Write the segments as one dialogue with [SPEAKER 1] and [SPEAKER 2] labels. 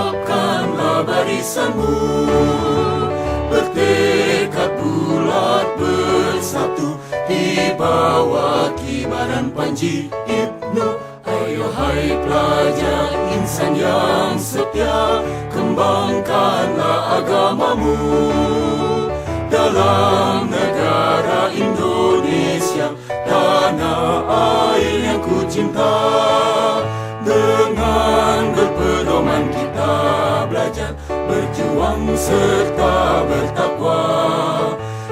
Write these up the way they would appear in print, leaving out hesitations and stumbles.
[SPEAKER 1] Tegapkanlah barisanmu, bertekad bulat bersatu di bawah kibaran Panji Ibnu. Ayo hai pelajar insan yang setia, kembangkanlah agamamu dalam negara Indonesia, tanah air yang ku cinta. Dengan berpedoman kita belajar, berjuang serta bertakwa.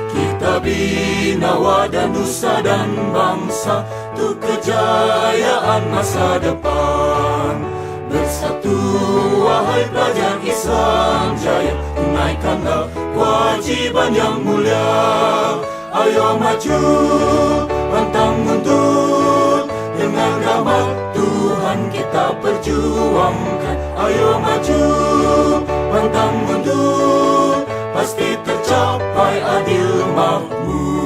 [SPEAKER 1] Kita bina wadah nusa dan bangsa untuk kejayaan masa depan. Bersatu wahai pelajar Islam Jaya, tunaikanlah kewajiban yang mulia. Ayo maju, pantang mundur, dengan rahmat Tuhan kita perjuangkan. Ayo maju, pantang mundur, pasti tercapai adil makmur.